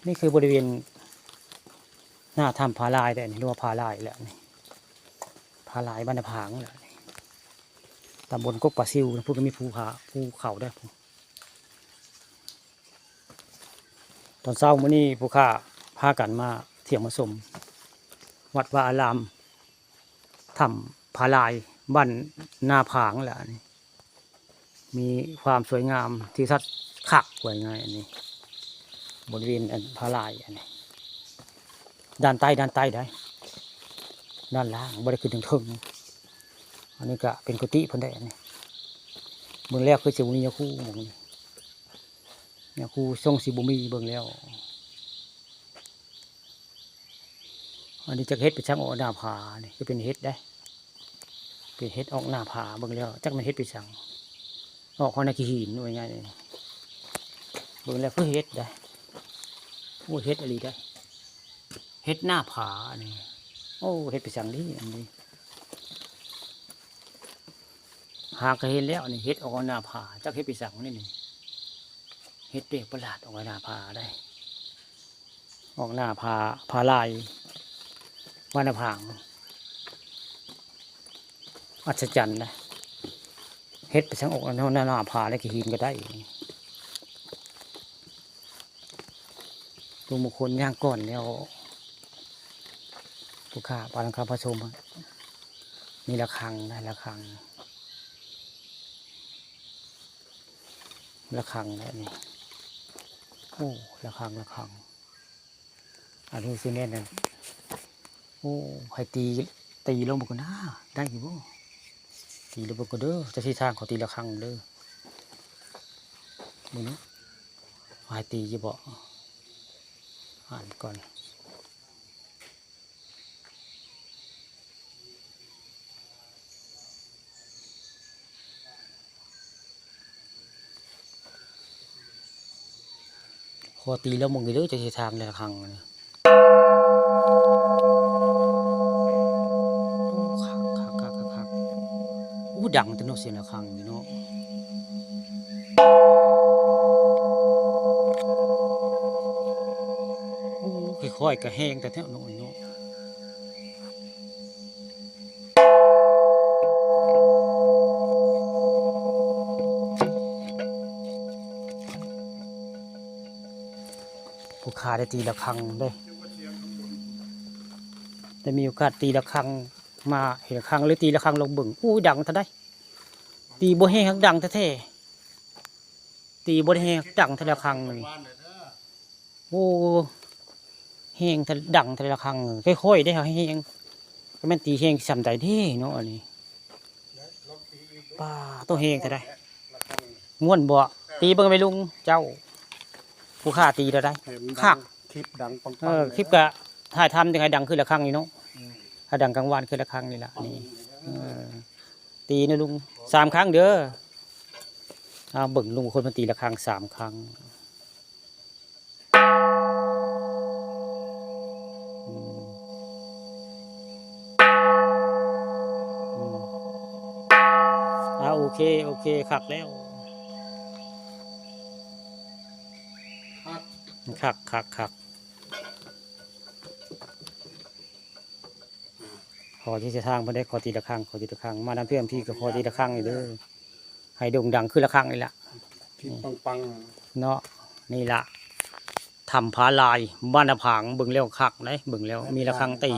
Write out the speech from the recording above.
นี่คือบริเวณหน้าถ้ำผาลายแต่นี่เรียกว่าผาลายแหละนี่ผาลายบ้านนาผางแหละตำบลกกป่าซิวพูดก็มีภูเขาได้ตอนเช้ามื้อนี้ผู้ข้าพากันมาเที่ยวมาชมวัดวาอารามถ้ำผาลายบ้านนาผางแหละนี่มีความสวยงามที่ทัดคักไว้ไงอันนี้บริเวณผาลายอันนี้ด้านใต้ได้ด้านล่างบริขึ้นถึงอันนี้ก็เป็นกุฏิเพิ่นได้อันนี้เบื้องแรกคือสิบุมียาคู่หมองนี้ยาคู่ทรงสิบุมีเบื้องแล้วอันนี้จะเฮ็ดไปช่างออกหน้าผานี่ก็เป็นเฮ็ดได้เป็นเฮ็ดออกหน้าผาเบื้องแล้วจักมันเฮ็ดไปช่างออกข้างในขี้หินหน่วยง่ายเลยเบื้องแล้วคือเฮ็ดได้โอ้เฮ็ดอะไรได้เฮ็ดหน้าผานี่โอ้เฮ็ดไปช่างดีอันนี้หากเห็นแล้วนี่เฮ็ดออกหน้าผาจักเฮ็ดไปสั่งนี่เฮ็ดเปรกประหลาดออกหน้าผาได้ออกหน้าผาลายวันผางอัศจรรย์นะเฮ็ดไปสั่งออกหน้าผาแล้วก็หินก็ได้ตัวมงคลย่างก่อนแล้วผู้ข้าปาลังคาพระชมมีระฆังได้ระฆังแล้วนี่โอ้ระฆังอันนี้ซีเมนต์นั่นโอ้ให้ตีลงบกหน้าได้อยู่บ่ตีลงบกเด้อจะที่ทางเขาตีระฆังเด้อมึงนะให้ตีจะบ่อ่านก่อนพอตีแล้วมึงเด้อจะที่ทางระฆังเลยคักอู้ดังแต่เนาะเสียงระฆังอยู่เนาะค่อยๆกระแหงแต่แท้หน่อยเนาะผู้ขาได้ตีระฆังได้มีโอกาสตีระฆังมาเห็นระฆังหรือตีระฆังลงบึ่งอู้ดังท่าได้ตีบ่แห้งดังแท้ๆตีบ่แห้งดังท่าระฆังเลยโอ้แห้งท่าดังท่าระฆังค่อยๆได้แห้งก็มันตีแห้งสำใจเท่เนาะอันนี้ป้าตัวแห้งท่าได้ง่วนบ่ตีเบิ่งไปลุงเจ้าผู้ฆ่าตีได้คักคลิปดังปังคลิปกะถ่ายทำยังไงดังขึ้นระฆังนี่เนาะถ้าดังกลางวันขึ้นระฆังนี่แหละนี่ตีนะลุง3 ครั้งเด้อเบิ่งลุงคนมันตีระฆัง3 ครั้งโอเคคักแล้วคักขอที่จะทางมาได้ขอตีระฆังมาดามเพื่อนพี่ก็ขอตีระฆังนี่เด้อให้โด่งดังขึ้นระฆังนี่แหละปังเนาะนี่ละทำผาลายบ้านนาผางเบิ่งแล้วคักเลยเบิ่งแล้วมีระฆังตี